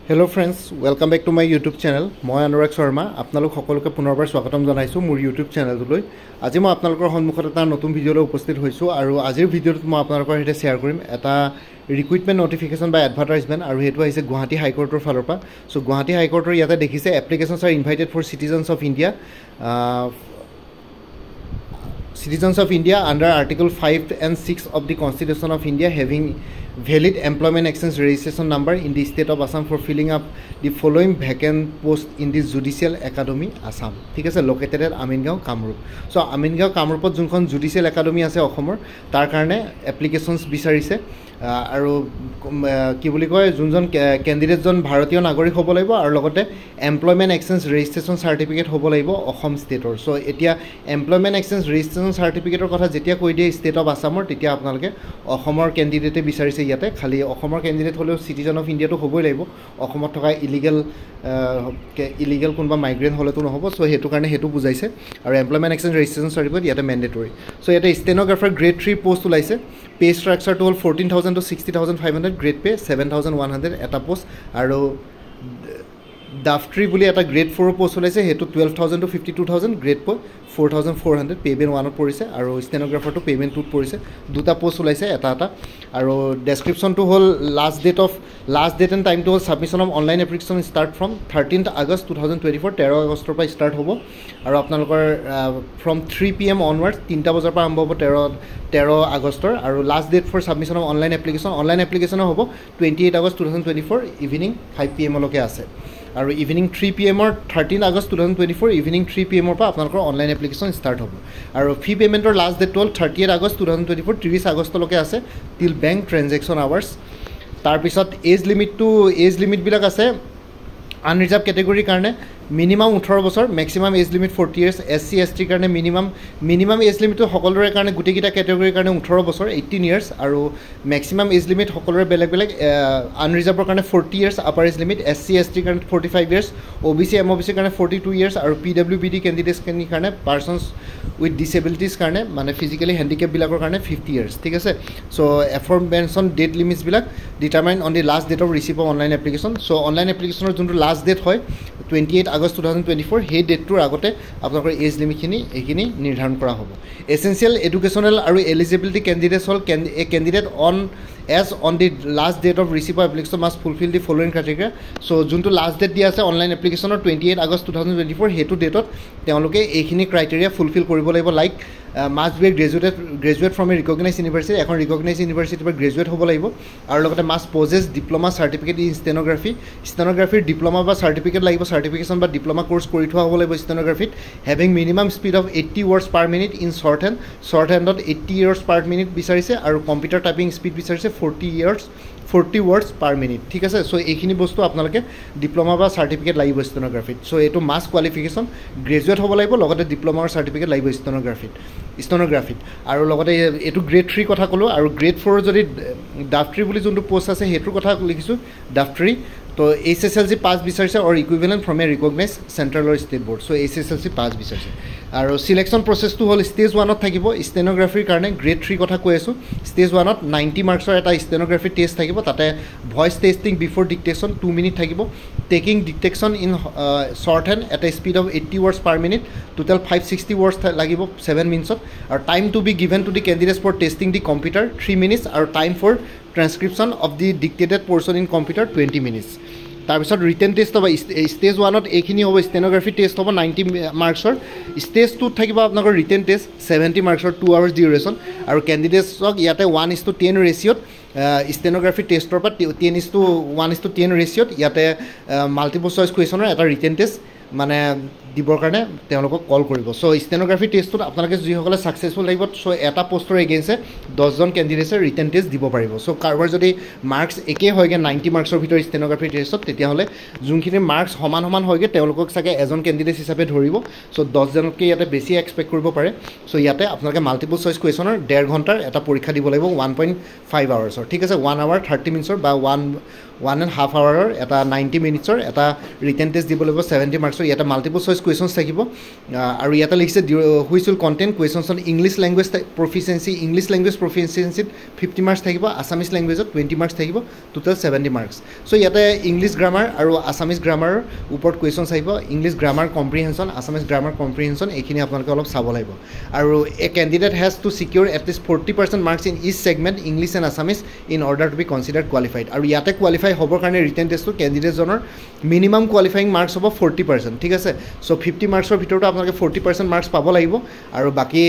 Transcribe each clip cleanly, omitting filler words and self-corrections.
Hello friends, welcome back to my YouTube channel. মই অনুৰাগ শৰ্মা আপোনালোক সকলোকে পুনৰবাৰ স্বাগতম জনাইছো মোৰ YouTube চেনেললৈ। আজি মই আপোনালোকৰ সন্মুখত এটা নতুন ভিডিঅ'লৈ উপস্থিত হৈছো আৰু আজিৰ ভিডিঅ'ত মই আপোনালোকৰ সৈতে শেয়াৰ কৰিম এটা ৰিক্ৰুটমেন্ট নটিফিকেশন বা এডভাৰটাইজমেন্ট আৰু হেতু আহিছে গুৱাহাটী হাই কোৰ্টৰ ফালৰ পৰা। সো গুৱাহাটী হাই কোৰ্টৰ ইয়াতে দেখিছে applications are invited for citizens of India Citizens of India under Article 5 and 6 of the Constitution of India having valid employment exchange registration number in the state of Assam for filling up the following vacant post in the Judicial Academy Assam. ঠিক আছে, located at Amingaon, Kamrup. So Amingaon, Kamrupot যোনখন Judicial Academy আছে অসমৰ তাৰ কাৰণে applications বিচাৰিছে আৰু কি বুলি কয় যোনজন ক্যান্ডিডেটজন ভাৰতীয় নাগৰিক হ'ব লাগিব আৰু লগতে এমপ্লয়মেন্ট এক্সচেঞ্জ ৰেজিষ্ট্ৰেচন সাৰ্টিফিকেট হ'ব লাগিব অসম ষ্টেটৰ। সো এতিয়া এমপ্লয়মেন্ট এক্সচেঞ্জ ৰেজিষ্ট্ৰেচন সাৰ্টিফিকেটৰ কথা যেতিয়া কৈ দিয়ে ষ্টেট অফ আসামৰ তেতিয়া আপোনালোকে অসমৰ ক্যান্ডিডেটে বিচাৰিছে ইয়াতে খালি অসমৰ ক্যান্ডিডেট হ'লেও সিটিজেন অফ ইণ্ডিয়াটো হ'বই লাগিব অসমত থকা ইলিগেল কোনবা মাইগ্ৰেন্ট হ'লেতো নহ'ব। সো হেতু কাৰণে হেতু বুজাইছে আৰু এমপ্লয়মেন্ট এক্সচেঞ্জ ৰেজিষ্ট্ৰেচন সাৰ্টিফিকেট ইয়াতে মেন্ডেটৰী। সো ইয়াতে ষ্টেনোগ্ৰাফাৰ গ্ৰেড 3 পোষ্ট ওলাইছে। পে ষ্ট্ৰাকচাৰটো হ'ল 14,000 to 60,500 গ্ৰেড পে 7,100 এটা পোষ্ট আৰু ডাফট্ৰি বুলি এটা গ্ৰেড 4 পোষ্ট ওলাইছে হেতু 12,000 to 52,000 গ্ৰেড পে 4,400 পেমেন্ট 1ত পৰিছে আৰু ষ্টেনোগ্ৰাফাৰটো পেমেন্ট 2ত পৰিছে। দুটা পোষ্ট ওলাইছে এটা আৰু ডেসক্ৰিপশনটো হ'ল লাষ্ট ডেট এণ্ড টাইমটো হ'ল submission of online application start from 13th August 2024 13 আগষ্টৰ পৰা ষ্টাৰ্ট হ'ব আৰু আপোনালোকৰ ফ্ৰম 3 PM অনৱাৰ্ডছ 3টা বজাৰ পৰা আৰম্ভ হ'ব 13 আগষ্টৰ আৰু last date for submission of online এপ্লিকেশনো হ'ব 28 August 2024 ইভিনিং 5 PM লৈকে আছে আৰু evening 3 PM 13 August 2024 evening 3 PM পৰা আপোনালোকৰ অনলাইন এপ্লিকেশন ষ্টাৰ্ট হ'ব আৰু ফি পেমেন্টৰ লাষ্ট ডেট হ'ল 30 August 2024 30 আগষ্টলৈকে আছে টিল বেংক ট্ৰানজেকশ্যন আৱাৰ্ছ। তাৰপিছত এজ লিমিটবিলাক আছে আনৰিজাৰ্ভ কেটেগৰীৰ কাৰণে মিনিমাম 18 বছৰ maximum age limit 40 years SC ST কাৰণে মিনিমাম এজ লিমিটটো সকলোৰে কাৰণে গোটেইকেইটা কেটেগৰীৰ কাৰণে 18 বছৰ 18 ইয়াৰ্ছ আৰু মেক্সিমাম এজ লিমিট সকলোৰে বেলেগ আনৰিজাৰ্ভৰ কাৰণে 40 years upper age limit SC ST কাৰণে 45 ইয়াৰ্ছ OBC MOBC কাৰণে 42 ইয়াৰ্ছ আৰু PWBD কেণ্ডিডেটছখিনিৰ কাৰণে পাৰ্চনছ উইথ ডিছেবিলিটিছ কাৰণে মানে ফিজিকেলি হেণ্ডিকেপবিলাকৰ কাৰণে 50 ইয়াৰ্ছ। ঠিক আছে, চ' এফৰমেনশ্যন ডেট লিমিটছবিলাক determine on the last date of receive of online application. So' online এপ্লিকেশ্যনৰ যোনটো লাষ্ট ডেট হয় 28 August 2024 সেই ডেটটোৰ আগতে আপোনালোকৰ এজ লিমিটখিনি এইখিনি নিৰ্ধাৰণ কৰা হ'ব। এছেঞ্চিয়েল এডুকেশ্যনেল আৰু এলিজিবিলিটি কেণ্ডিডেটছ হ'ল a candidate on the last date of receive of application must fulfil the following criteria. So' যোনটো লাষ্ট ডেট দিয়া আছে অনলাইন এপ্লিকেশ্যনৰ 28 August 2024 সেইটো ডেটত তেওঁলোকে এইখিনি ক্ৰাইটেৰিয়া ফুলফিল কৰিব লাগিব। Like must be graduate from a recognise university এখন ৰিকগনাইজ ইউনিভাৰ্চিটিৰ পৰা গ্ৰেজুৱেট হ'ব লাগিব আৰু লগতে must possess diploma certificate in ষ্টেনোগ্ৰাফিৰ ডিপ্ল'মা বা চাৰ্টিফিকেট লাগিব চাৰ্টিফিকেশ্যন বা ডিপ্ল'মা কোৰ্চ কৰি থোৱা হ'ব লাগিব ষ্টেনোগ্ৰাফিত having minimum speed of 80 words per minute in শ্বৰ্ট হেণ্ডত 80 words per minute বিচাৰিছে আৰু কম্পিউটাৰ টাইপিং স্পীড বিচাৰিছে 40 words per minute। ঠিক আছে, চ' এইখিনি বস্তু আপোনালোকে ডিপ্ল'মা বা চাৰ্টিফিকেট লাগিব ষ্টেনোগ্ৰাফিত। চ' এইটো মাষ্ট কোৱালিফিকেশ্যন গ্ৰেজুৱেট হ'ব লাগিব লগতে ডিপ্ল'মাৰ চাৰ্টিফিকেট লাগিব ষ্টেনোগ্ৰাফিত আৰু লগতে এইটো গ্ৰেড 3 কথা ক'লোঁ আৰু গ্ৰেড 4 যদি ডাফট্ৰি বুলি যোনটো পোষ্ট আছে সেইটোৰ কথা লিখিছোঁ ডাফট্ৰি। তো HSLC পাছ বিচাৰিছে or equivalent from a recognise central or state board. So' HSLC pass বিচাৰিছে আৰু চিলেকশ্যন প্ৰচেছটো হ'ল ষ্টেজ 1ত থাকিব ষ্টেনোগ্ৰাফিৰ কাৰণে গ্ৰেড 3 কথা কৈ আছোঁ। ষ্টেজ 1ত 90 মাৰ্কছৰ এটা ষ্টেনোগ্ৰাফি টেষ্ট থাকিব তাতে voice testing before dictation 2 minute থাকিব taking dictation in short hand at a speed of 80 words per minute total 560 words লাগিব 7 মিনিটছত আৰু time to be given to the candidates for testing the computer 3 minutes আৰু time for transcription of the dictated portion in computer 20 minutes। তাৰপিছত written test হ'ব stage 1ত এইখিনি হ'ব stenography test হ'ব 90 মাৰ্কছৰ। ষ্টেজ 2ত থাকিব আপোনালোকৰ ৰিটেন টেষ্ট 70 মাৰ্কছৰ 2 hours ডিউৰেশ্যন আৰু কেণ্ডিডেটছক ইয়াতে 1:10 ৰেচিঅ'ত ষ্টেনোগ্ৰাফি টেষ্টৰ পৰা 10:1:10 ৰেচিঅ'ত ইয়াতে মাল্টিপল চইচ কুৱেশ্যনৰ এটা ৰিটেন টেষ্ট মানে দিবৰ কাৰণে তেওঁলোকক কল কৰিব। চ' ষ্টেনোগ্ৰাফি টেষ্টটোত আপোনালোকে যিসকলে ছাকচেছফুল লাগিব চ' এটা পোষ্টৰ এগেইনষ্টে 10জন কেণ্ডিডেটছে ৰিটেন টেষ্ট দিব পাৰিব। চ' কাৰোবাৰ যদি মাৰ্কছ একেই হয়গৈ 90 মাৰ্কছৰ ভিতৰত ষ্টেনোগ্ৰাফি টেষ্টত তেতিয়াহ'লে যোনখিনি মাৰ্কছ সমান হয়গৈ তেওঁলোকক চাগে এজন কেণ্ডিডেট হিচাপে ধৰিব। চ' 10জনতকৈ ইয়াতে বেছি এক্সপেক্ট কৰিব পাৰে। চ' ইয়াতে আপোনালোকে মাল্টিপল চইচ কুৱেশ্যনৰ 1.5 ঘণ্টাৰ এটা পৰীক্ষা দিব লাগিব 1.5 hours। ঠিক আছে, 1 hour 30 minutes বা 1.5 আৱাৰৰ এটা 90 মিনিটছৰ এটা ৰিটেন টেষ্ট দিব লাগিব 70 মাৰ্কছৰ ইয়াতে মাল্টিপল চইচ কুৱেশ্যনছ থাকিব আৰু ইয়াতে লিখিছে which will contain questions on English language প্ৰফিচিয়েঞ্চিত 50 মাৰ্কছ থাকিব আছামিজ লেংগুৱেজত 20 মাৰ্কছ থাকিব টোটেল 70 মাৰ্কছ চ' ইয়াতে ইংলিছ গ্ৰামাৰ আৰু আছামিজ গ্ৰামাৰৰ ওপৰত কুৱেশ্যনছ আহিব English grammar comprehension Assamese grammar comprehension এইখিনি আপোনালোকে অলপ চাব লাগিব আৰু a candidate has to secure at least 40% marks in each segment English and Assamese in order to be considered qualified আৰু ইয়াতে কোৱালিফাই হ'বৰ কাৰণে ৰিটেন টেষ্টটো কেণ্ডিডেটজনৰ মিনিমাম কোৱালিফাইং মাৰ্কছ হ'ব 40% ঠিক আছে চ' 50 মাৰ্কছৰ ভিতৰতো আপোনালোকে 40% মাৰ্কছ পাব লাগিব আৰু বাকী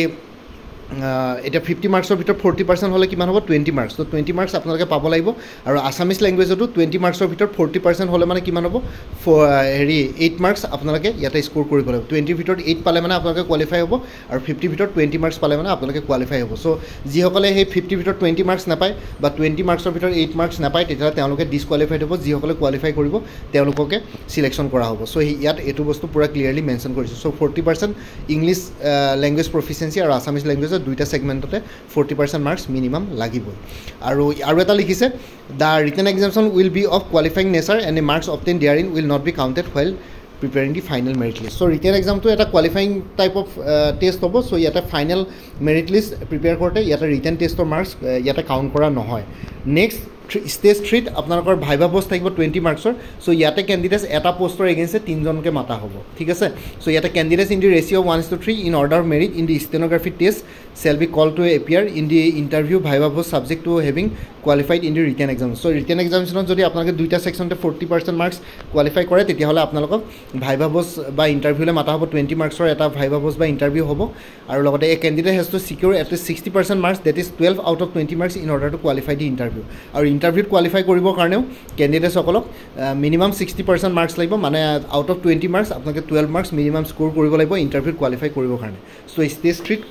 এটা 50 মাৰ্কছৰ ভিতৰত 40% হ'লে কিমান হ'ব 20 মাৰ্কছ তো 20 মাৰ্কছ আপোনালোকে পাব লাগিব আৰু আছামিজ লেংগুৱেজতো 20 মাৰ্কছৰ ভিতৰত 40% হ'লে মানে কিমান হ'ব 8 মাৰ্কছ আপোনালোকে ইয়াতে স্ক'ৰ কৰিব লাগিব 20 ভিতৰত 8 পালে মানে আপোনালোকে কোৱালিফাই হ'ব আৰু 50 ভিতৰত 20 মাৰ্কছ পালে মানে আপোনালোকে কোৱালিফাই হ'ব চ' যিসকলে সেই 50 ভিতৰত 20 মাৰ্কছ নাপায় বা 20 মাৰ্কছৰ ভিতৰত 8 মাৰ্কছ নাপায় তেতিয়াহ'লে তেওঁলোকে ডিছকুৱালিফাইড হ'ব যিসকলে কোৱালিফাই কৰিব তেওঁলোককে চিলেকশ্যন কৰা হ'ব চ' ইয়াত এইটো বস্তু পূৰা ক্লিয়াৰলি মেনশ্যন কৰিছোঁ চ' 40% ইংলিছ লেংগুৱেজ প্ৰফিচিয়েঞ্চি আৰু আছামিজ লেংগুৱেজ দুইটা ছেগমেণ্টতে 40% মাৰ্কছ মিনিমাম লাগিবই আৰু এটা লিখিছে the written examination will be of qualifying nature and a marks obtain therein will not be counted while preparing the final merit list so' written এক্সামটো এটা qualifying type of test হ'ব চ' ইয়াতে final merit list prepare কৰোঁতে ইয়াতে written টেষ্টৰ marks ইয়াতে count কৰা নহয় নেক্সট ষ্টেজ 3ত আপোনালোকৰ ভাইভা পোষ্ট থাকিব 20 মাৰ্কছৰ চ' ইয়াতে কেণ্ডিডেটছ এটা পোষ্টৰ এগেইনষ্টে 3জনকৈ মাতা হ'ব ঠিক আছে চ' ইয়াতে candidates in the ratio' 1:3 in order of merit in the stenography test shall be called to appear in the interview viva post subject to having qualified in the written exam so written examination যদি আপোনালোকে দুইটা সেকশনতে 40% marks qualify কৰে তেতিয়াহ'লে আপোনালোকক viva post বা ইণ্টাৰভিউলৈ মাতা হ'ব 20 মাৰ্কছৰ এটা ভাইভা পোষ্ট বা ইণ্টাৰভিউ হ'ব আৰু লগতে a candidate has to secure at least 60% marks that is 12 out of 20 marks in order to qualify the interview আৰু ইণ্টাৰভিউত কোৱালিফাই কৰিবৰ কাৰণেও কেণ্ডিডেটসকলক মিনিমাম 60% মাৰ্কছ লাগিব মানে আউট অফ 20 মাৰ্কছ আপোনালোকে 12 মাৰ্কছ মিনিমাম স্ক'ৰ কৰিব লাগিব ইণ্টাৰভিউত কোৱালিফাই কৰিবৰ কাৰণে চ' ষ্টেজ 3ত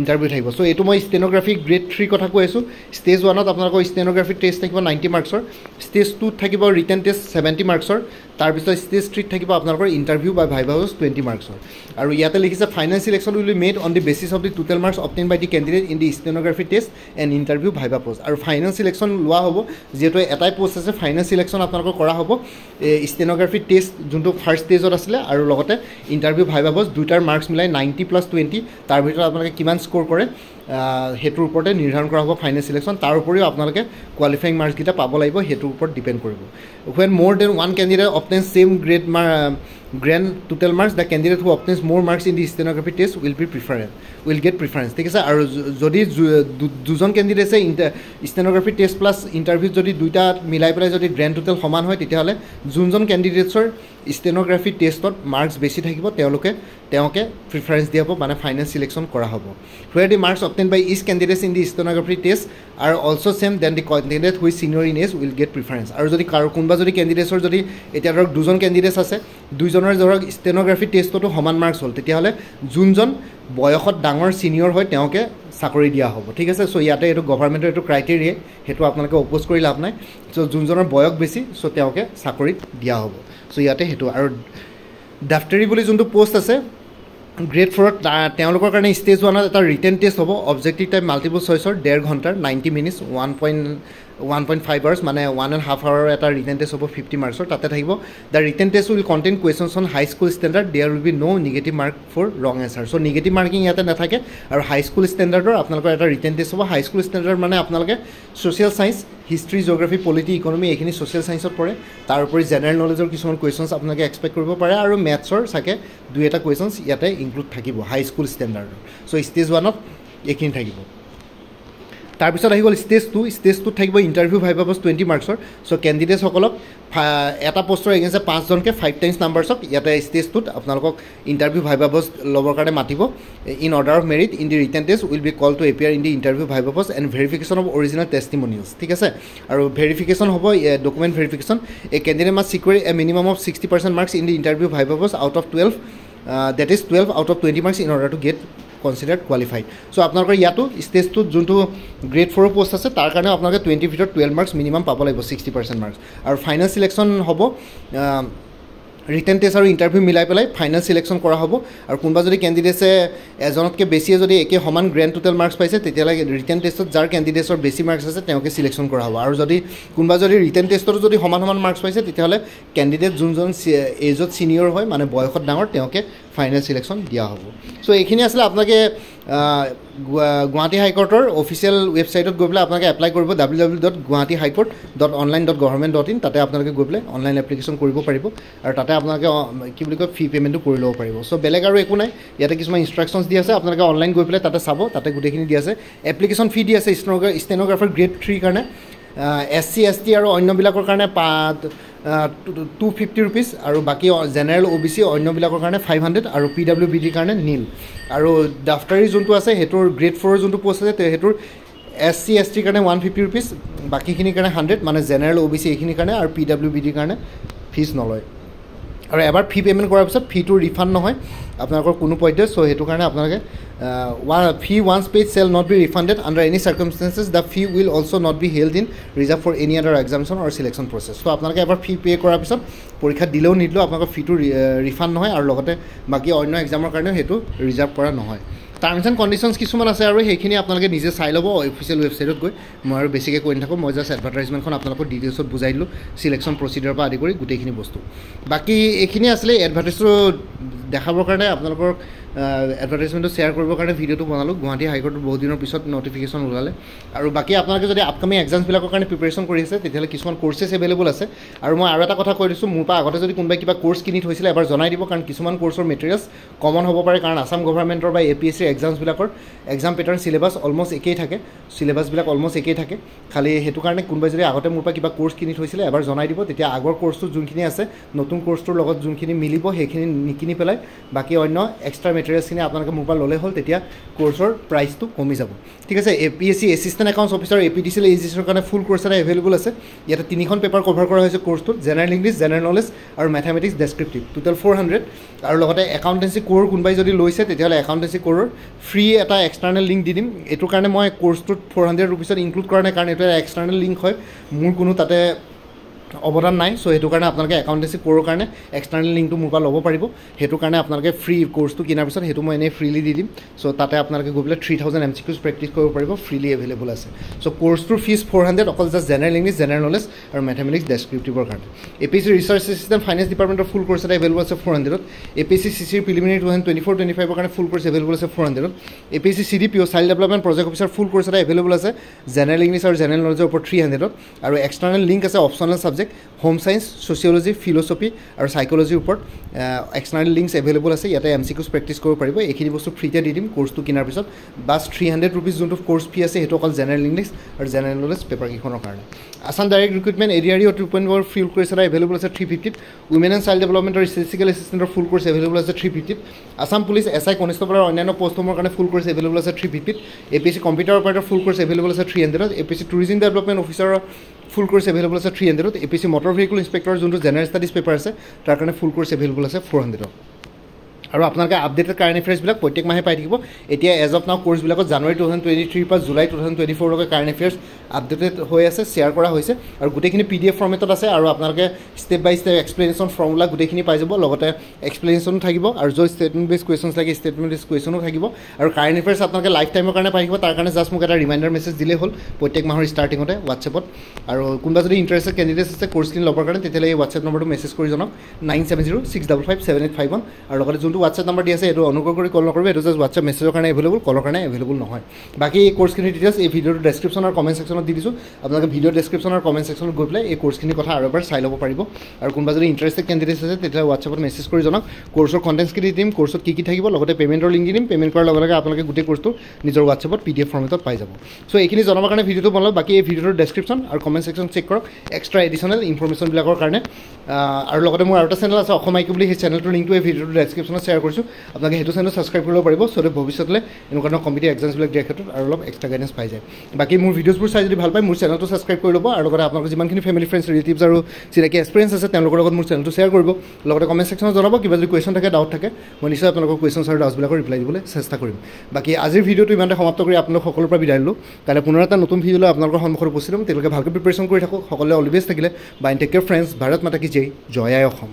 ইণ্টাৰভিউ থাকিব চ' এইটো মই ষ্টেন'গ্ৰাফি গ্ৰেড 3 কথা কৈ আছোঁ ষ্টেজ 1ত আপোনালোকৰ ষ্টেন'গ্ৰাফি টেষ্ট থাকিব 90 মাৰ্কছৰ ষ্টেজ 2ত থাকিব ৰিটেন টেষ্ট 70 মাৰ্কছৰ তাৰপিছত ষ্টেজ 3ত থাকিব আপোনালোকৰ ইণ্টাৰভিউ বা ভাইভা পোষ্ট 20 মাৰ্কছৰ আৰু ইয়াতে লিখিছে final selection will be made on the basis of the total marks obtain by the candidate in the stenography test and interview viva পোষ্ট আৰু ফাইনেল চিলেকশ্যন লোৱা হ'ব যিহেতু এটাই পোষ্ট আছে ফাইনেল চিলেকশ্যন আপোনালোকৰ কৰা হ'ব ষ্টেন'গ্ৰাফি টেষ্ট যোনটো ফাৰ্ষ্ট ষ্টেজত আছিলে আৰু লগতে ইণ্টাৰভিউ ভাইভা পোষ্ট দুটাৰ মাৰ্কছ মিলাই 90 + 20 তাৰ ভিতৰত আপোনালোকে কিমান স্ক'ৰ কৰে সেইটোৰ ওপৰতে নিৰ্ধাৰণ কৰা হ'ব ফাইনেল চিলেকশ্যন তাৰ উপৰিও আপোনালোকে কোৱালিফাইং মাৰ্কছকেইটা পাব লাগিব সেইটোৰ ওপৰত ডিপেণ্ড কৰিব when more than one candidate obtains same grand total marks the candidate who obtains more marks in the stenography test will get preference ঠিক আছে আৰু যদি দুজন কেণ্ডিডেটছে ষ্টেন'গ্ৰাফি টেষ্ট প্লাছ ইণ্টাৰভিউত যদি দুইটা মিলাই পেলাই যদি গ্ৰেণ্ড টোটেল সমান হয় তেতিয়াহ'লে যোনজন কেণ্ডিডেটছৰ ষ্টেন'গ্ৰাফি টেষ্টত মাৰ্কছ বেছি থাকিব তেওঁকে প্ৰিফাৰেঞ্চ দিয়া হ'ব মানে ফাইনেল চিলেকশ্যন কৰা হ'ব where the marks obtained by each candidate in the stenography test are also same then the candidate who is senior in age will get preference আৰু যদি কোনোবা যদি কেণ্ডিডেটছৰ যদি এতিয়া ধৰক দুজন কেণ্ডিডেটছ আছে দুইজনৰ ধৰক ষ্টেন'গ্ৰাফি টেষ্টতো সমান মাৰ্কছ হ'ল তেতিয়াহ'লে যোনজন বয়সত ডাঙৰ ছিনিয়ৰ হয় তেওঁকে চাকৰি দিয়া হ'ব ঠিক আছে চ' ইয়াতে এইটো গভৰ্ণমেণ্টৰ এইটো ক্ৰাইটেৰিয়া সেইটো আপোনালোকে অপ'জ কৰি লাভ নাই চ' যোনজনৰ বয়স বেছি চ' তেওঁকে চাকৰিত দিয়া হ'ব চ' ইয়াতে সেইটো আৰু ডাফটাৰী বুলি যোনটো পোষ্ট আছে গ্ৰেড 4ত তেওঁলোকৰ কাৰণে ষ্টেজ 1ত এটা ৰিটেন টেষ্ট হ'ব অবজেক্টিভ টাইপ মাল্টিপল চইচৰ 1.5 ঘণ্টাৰ 90 মিনিটছ 1.5 আৱাৰ্ছ মানে 1.5 আৱাৰৰ এটা ৰিটেন টেষ্ট হ'ব 50 মাৰ্কছৰ তাতে থাকিব the written test will contain questions on high school standard there will be no' negative mark for wrong answer so' negative marking ইয়াতে নাথাকে আৰু হাই স্কুল ষ্টেণ্ডাৰ্ডৰ আপোনালোকৰ এটা ৰিটেন টেষ্ট হ'ব হাই স্কুল ষ্টেণ্ডাৰ্ড মানে আপোনালোকে social science history geography polity economy এইখিনি social চায়েন্সত পৰে তাৰ উপৰি জেনেৰেল নলেজৰ কিছুমান কুৱেশ্যনছ আপোনালোকে এক্সপেক্ট কৰিব পাৰে আৰু মেথছৰ চাগে দুই এটা কুৱেশ্যনছ ইয়াতে ইনক্লুড থাকিব হাই স্কুল ষ্টেণ্ডাৰ্ডৰ চ' ষ্টেজ 1ত এইখিনি থাকিব তাৰপিছত আহি গ'ল ষ্টেজ 2ত থাকিব ইণ্টাৰভিউ ভাইভা পোষ্ট 20 মাৰ্কছৰ চ' কেণ্ডিডেটসকলক এটা পোষ্টৰ এগেইনষ্টে 5জনকে 5 টাইমছ নাম্বাৰছক ইয়াতে ষ্টেজ 2ত আপোনালোকক ইণ্টাৰভিউ ভাইভা পোষ্ট ল'বৰ কাৰণে মাতিব in order of merit in the written test will be call to appear in the interview viva পোষ্ট and verification of original testimonials ঠিক আছে আৰু ভেৰিফিকেশ্যন হ'ব document verification a candidate must secure a minimum of 60% marks in the interview viva পোষ্ট out of 12 that is 12 out of 20 marks in order to get considered qualified so আপোনালোকৰ ইয়াতো stage 2 যোনটো grade 4 post আছে তাৰ কাৰণে আপোনালোকে 20 ভিতৰত 12 marks minimum পাব লাগিব 60% মাৰ্কছ আৰু ফাইনেল চিলেকশ্যন হ'ব ৰিটেন টেষ্ট আৰু ইণ্টাৰভিউ মিলাই পেলাই ফাইনেল চিলেকশ্যন কৰা হ'ব আৰু কোনোবা যদি কেণ্ডিডেটছে এজনতকৈ বেছিয়ে যদি একে সমান গ্ৰেণ্ড টোটেল মাৰ্কছ পাইছে তেতিয়াহ'লে ৰিটেন টেষ্টত যাৰ কেণ্ডিডেটছৰ বেছি মাৰ্কছ আছে তেওঁকে চিলেকশ্যন কৰা হ'ব আৰু যদি কোনোবা যদি ৰিটেন টেষ্টতো যদি সমান মাৰ্কছ পাইছে তেতিয়াহ'লে কেণ্ডিডেট যোনজন এজত ছিনিয়ৰ হয় মানে বয়সত ডাঙৰ তেওঁকে ফাইনেল চিলেকশ্যন দিয়া হ'ব চ' এইখিনি আছিলে আপোনালোকে গুৱাহাটী হাইকোৰ্টৰ অফিচিয়েল ৱেবছাইটত গৈ পেলাই আপোনালোকে এপ্লাই কৰিব www.guwahatihighcourt.online.government.in তাতে আপোনালোকে গৈ পেলাই অনলাইন এপ্লিকেশ্যন কৰিব পাৰিব আৰু তাতে আপোনালোকে কি বুলি কয় ফি পে'মেণ্টটো কৰি ল'ব পাৰিব চ' বেলেগ আৰু একো নাই ইয়াতে কিছুমান ইনষ্ট্ৰাকশ্যনছ দি আছে আপোনালোকে অনলাইন গৈ পেলাই তাতে চাব তাতে গোটেইখিনি দি আছে এপ্লিকেশ্যন ফি দি আছে ষ্টেন'গ্ৰাফাৰ গ্ৰেড 3 কাৰণে SC ST আৰু অন্যবিলাকৰ কাৰণে 250 rupees আৰু বাকী জেনেৰেল OBC অন্যবিলাকৰ কাৰণে 500 আৰু PWBD কাৰণে নীল আৰু ডাফটাৰী যোনটো আছে সেইটোৰ গ্ৰেড 4 যোনটো পোষ্ট আছে সেইটোৰ SC ST কাৰণে 150 rupees বাকীখিনিৰ কাৰণে 100 মানে জেনেৰেল OBC এইখিনিৰ কাৰণে আৰু PWBD কাৰণে ফিজ নলয় আৰু এবাৰ ফি পে'মেণ্ট কৰাৰ পিছত ফিটো ৰিফাণ্ড নহয় আপোনালোকৰ কোনো পধ্যে চ' সেইটো কাৰণে আপোনালোকে fee once paid shall not be refunded under any circumstances. The fee will also not be held in reserve for any other examination or selection process. So আপোনালোকে এবাৰ ফি পে' কৰাৰ পিছত পৰীক্ষা দিলেও নিদিলেও আপোনালোকৰ ফিটো ৰিফাণ্ড নহয় আৰু লগতে বাকী অন্য এক্সামৰ কাৰণেও সেইটো ৰিজাৰ্ভ কৰা নহয় টাৰ্মছ এণ্ড কণ্ডিশ্যনছ কিছুমান আছে আৰু সেইখিনি আপোনালোকে নিজে চাই ল'ব অফিচিয়েল ৱেবছাইটত গৈ মই আৰু বেছিকৈ কৈ নাথাকোঁ মই জাষ্ট এডভাৰটাইজমেণ্টখন আপোনালোকৰ ডিটেইলছত বুজাই দিলোঁ চিলেকশ্যন প্ৰচিডিউৰৰ পৰা আদি কৰি গোটেইখিনি বস্তু বাকী এইখিনি আছিলে এডভাৰটাইজটো দেখাবৰ কাৰণে আপোনালোকৰ এডভাৰটাইজমেণ্টটো শ্বেয়াৰ কৰিবৰ কাৰণে ভিডিঅ'টো বনালোঁ গুৱাহাটী হাইকোৰ্টত বহুত দিনৰ পিছত নটিফিকেশ্যন ওলালে আৰু বাকী আপোনালোকে যদি আপকামিং এক্সামছবিলাকৰ কাৰণে প্ৰিপেৰেশ্যন কৰি আছে তেতিয়াহ'লে কিছুমান কোৰ্চেছ এভেইলেবল আছে আৰু মই আৰু এটা কথা কৈ দিছোঁ মোৰ পৰা আগতে যদি কোনোবাই কিবা কোৰ্চ কিনি থৈছিলে এবাৰ জনাই দিব কাৰণ কিছুমান কোৰ্চৰ মেটেৰিয়েলছ কমন হ'ব পাৰে কাৰণ আছাম গভৰ্ণমেণ্টৰ বা APSC এক্সামছবিলাকৰ এক্সাম পেটাৰ্ণ চিলেবাছ অলমষ্ট একেই থাকে চিলেবাছবিলাক অলমষ্ট একেই থাকে খালি সেইটো কাৰণে কোনোবাই যদি আগতে মোৰ পৰা কিবা কোৰ্চ কিনি থৈছিলে এবাৰ জনাই দিব তেতিয়া আগৰ কোৰ্চটো যোনখিনি আছে নতুন কোৰ্চটোৰ লগত যোনখিনি মিলিব সেইখিনি নিকিনি পেলাই বাকী অন্য এক্সট্ৰা মেটেৰিয়েলছখিনি আপোনালোকে মোৰ পৰা ল'লে হ'ল তেতিয়া কোৰ্চৰ প্ৰাইচটো কমি যাব ঠিক আছে APSC assistant accounts officer APDCL AGCৰ কাৰণে ফুল কোৰ্চ এটা এভেইলেবল আছে ইয়াতে 3খন পেপাৰ কভাৰ কৰা হৈছে কোৰ্চটোত জেনেৰেল ইংলিছ জেনেৰেল নলেজ আৰু মেথামেটিক্স ডেছক্ৰিপটিভ টোটেল 400 আৰু লগতে একাউণ্টেঞ্চি কোৰ কোনোবাই যদি লৈছে তেতিয়াহ'লে একাউণ্টেঞ্চি কোৰৰ ফ্ৰী এটা এক্সটাৰ্নেল লিংক দি দিম এইটোৰ কাৰণে মই কোৰ্চটোত 400 rupeesত ইনক্লুড কৰা নাই কাৰণ এইটো এটা এক্সটাৰ্নেল লিংক হয় মোৰ কোনো তাতে অৱদান নাই চ' সেইটো কাৰণে আপোনালোকে একাউণ্টেঞ্চি কোৰৰ কাৰণে এক্সটাৰ্নেল লিংকটো মোৰ পৰা ল'ব পাৰিব সেইটো কাৰণে আপোনালোকে ফ্ৰী কোৰ্চটো কিনাৰ পিছত সেইটো মই এনেই ফ্ৰীলি দি দিম চ' তাতে আপোনালোকে গৈ পেলাই 3000 MCQs প্ৰেক্টিছ কৰিব পাৰিব ফ্ৰীলি এভেইলেবল আছে চ' কোৰ্চটোৰ ফিজ 400 অকল just general English general knowledge আৰু মেথামেটিক্স ডেছক্ৰিপটিভৰ কাৰণে APSC ৰিচাৰ্চ এছিষ্টেণ্ট ফাইনেন্স ডিপাৰ্টমেণ্টৰ ফুল কোৰ্চ এটা এভেইলেবল আছে 400 APSC CCৰ প্ৰিলিমিনাৰী 2024-25ৰ কাৰণে ফুল কোৰ্চ এভেইলেবল আছে 400 APSC CDPO child development project officer full course এটা এভেইলেবল আছে জেনেৰেল ইংলিছ আৰু জেনেৰেল নলেজৰ ওপৰত 300 আৰু এক্সটাৰ্নেল লিংক আছে optional subject home science sociology philosophy আৰু সাইকোলজিৰ ওপৰত এক্সটাৰ্নেল লিংকছ এভেইলেবল আছে ইয়াতে MCQs প্ৰেক্টিছ কৰিব পাৰিব এইখিনি বস্তু ফ্ৰীতে দি দিম কোৰ্চটো কিনাৰ পিছত বাছ 300 rupees যোনটো কোৰ্চ ফি আছে সেইটো অকল জেনেৰেল ইংলিছ আৰু জেনেৰেল নলেজ পেপাৰকেইখনৰ কাৰণে আছাম ডাইৰেক্ট ৰিক্ৰুটমেণ্ট ADRE 2.0 ফুল কোৰ্চ এটা এভেইলেবল আছে 350 উইমেন এণ্ড চাইল্ড ডেভেলপমেণ্ট আৰু ষ্টেটিষ্টিকেল এছিষ্টেণ্টৰ ফুল কোৰ্চ এভেইলেবল আছে 350 আছাম পুলিচ SI কনষ্টেবল আৰু অন্যান্য পষ্টসমূহৰ কাৰণে ফুল কোৰ্চ এভেইলেবল আছে 350 APSC কম্পিউটাৰ অপাৰেটৰ ফুল কোৰ্চ এভেইলেবল আছে 300 APSC টুৰিজম ডেভেলপমেণ্ট অফিচাৰৰ ফুল কোৰ্চ এভেইলেবল আছে 300 APSC মটৰ ভেহিকল ইনস্পেক্টৰ যোনটো জেনেৰেল ষ্টাডিজ পেপাৰ আছে তাৰ কাৰণে ফুল কোৰ্চ এভেইলেবল আছে 400 আৰু আপোনালোকে আপডেটেড কাৰেণ্ট এফেয়াৰ্ছবিলাক প্ৰত্যেক মাহে পাই থাকিব এতিয়া এজ অফ নাও কোৰ্চবিলাকত জানুৱাৰী 2023 পৰা জুলাই 2024 লৈকে কাৰেণ্ট এফেয়াৰ্ছ আপডেটেড হৈ আছে শ্বেয়াৰ কৰা হৈছে আৰু গোটেইখিনি PDF ফৰ্মেটত আছে আৰু আপোনালোকে ষ্টেপ বাই ষ্টেপ এক্সপ্লেনেশ্যন ফৰ্মুলা গোটেইখিনি পাই যাব লগতে এক্সপ্লেনেশ্যনো থাকিব আৰু য'ত ষ্টেটমেণ্ট বেছ কুৱেশ্যনছ লাগে ষ্টেটমেণ্ট বেছ কুৱেশ্যনো থাকিব আৰু কাৰেণ্ট এফেয়াৰ্ছ আপোনালোকে লাইফ টাইমৰ কাৰণে পাই থাকিব তাৰ কাৰণে জাষ্ট মোক এটা ৰিমাইণ্ডাৰ মেছেজ দিলেই হ'ল প্ৰত্যেক মাহৰ ষ্টাৰ্টিঙতে হোৱাটছএপত আৰু কোনোবা যদি ইণ্টাৰেষ্টেড কেণ্ডিডেটছ আছে কোৰ্চখিনি ল'বৰ কাৰণে তেতিয়াহ'লে এই হোৱাটছএপ নম্বৰটো মেছেজ কৰি জনাওক 9706557851 আৰু লগতে যোনটো হোৱাটছএপ নম্বৰ দি আছে এইটো অনুগ্ৰহ কৰি কল নকৰিব এইটো জাষ্ট হোৱাটছএপ মেছেজৰ কাৰণে এভেইলেবল কলৰ কাৰণে এভেইলেবল নহয় বাকী এই কোৰ্চখিনি ডিটেইলছ এই ভিডিঅ'টো ডেছক্ৰিপশ্যন আৰু কমেণ্ট ছেকশ্যনত দি দিছোঁ আপোনালোকে ভিডিঅ' ডেছক্ৰিপশ্যন আৰু কমেণ্ট ছেকশ্যনত গৈ পেলাই এই কোৰ্চখিনিৰ কথা আৰু এবাৰ চাই ল'ব পাৰিব আৰু কোনোবা যদি ইণ্টাৰেষ্টেড কেণ্ডিডেটছ আছে তেতিয়াহ'লে হোৱাটছএপত মেছেজ কৰি জনাওক কোৰ্চৰ কণ্টেণ্টছখিনি দিম কোৰ্চত কি কি থাকিব লগতে পে'মেণ্টৰ লিংক দি দিম পে'মেণ্ট কৰাৰ লগে লগে আপোনালোকে গোটেই কোৰ্চটো নিজৰ হোৱাটছএপত PDF ফৰ্মেটত পাই যাব চ' এইখিনি জনাবৰ কাৰণে ভিডিঅ'টো বনালোঁ বাকী এই ভিডিঅ'টোৰ ডেছক্ৰিপশ্যন আৰু কমেণ্ট ছেকশ্যন চেক কৰক এক্সট্ৰা এডিশ্যনেল ইনফৰ্মেশ্যনবিলাকৰ কাৰণে আৰু লগতে মোৰ আৰু এটা চেনেল আছে অসম আইকিউ বুলি সেই চেনেলটোৰ লিংকটো এই ভিডিঅ'টোৰ ডেছক্ৰিপশ্যনত শ্বেয়াৰ কৰিছোঁ আপোনালোকে সেইটো চেনেল ছাবস্ক্ৰাইব কৰিব পাৰিব চ' ভৱিষ্যতলৈ এনেকুৱা ধৰণৰ কম্পিটিভ এক্সামছবিলাক দিয়াৰ ক্ষেত্ৰত আৰু অলপ এক্সট্ৰা গাইডেঞ্চ পাই যায় বাকী মোৰ ভিডিঅ'ছবোৰ চাই যদি ভাল পায় মোৰ চেনেলটো ছাবস্ক্ৰাইব কৰি ল'ব আৰু লগতে আপোনালোকৰ যিমানখিনি ফেমিলি ফ্ৰেণ্ডছ ৰিলেটিভছ আৰু চিনাকি এক্সপিৰিয়েঞ্চ আছে তেওঁলোকৰ লগত মোৰ চেনেলটো শ্বেয়াৰ কৰিব লগতে কমেণ্ট ছেকশ্যনত জনাব কিবা যদি কুৱেশ্যন থাকে ডাউট থাকে মই নিশ্চয় আপোনালোকৰ কুৱেশ্যনছ আৰু ডাউটছবিলাকৰ ৰিপ্লাই দিবলৈ চেষ্টা কৰিম বাকী আজিৰ ভিডিঅ'টো ইমানতে সমাপ্ত কৰি আপোনালোক সকলোৰে পৰা বিদায় দিলোঁ কাইলৈ পুনৰ এটা নতুন ভিডিঅ'লৈ আপোনালোকৰ সন্মুখত উপস্থিত হ'ম তেওঁলোকে ভালকৈ প্ৰিপেৰেশ্যন কৰি থাকক সকলোৱে অল দি বেষ্ট থাকিলে bye take care friends Bharat মাতা কি জয় আই অসম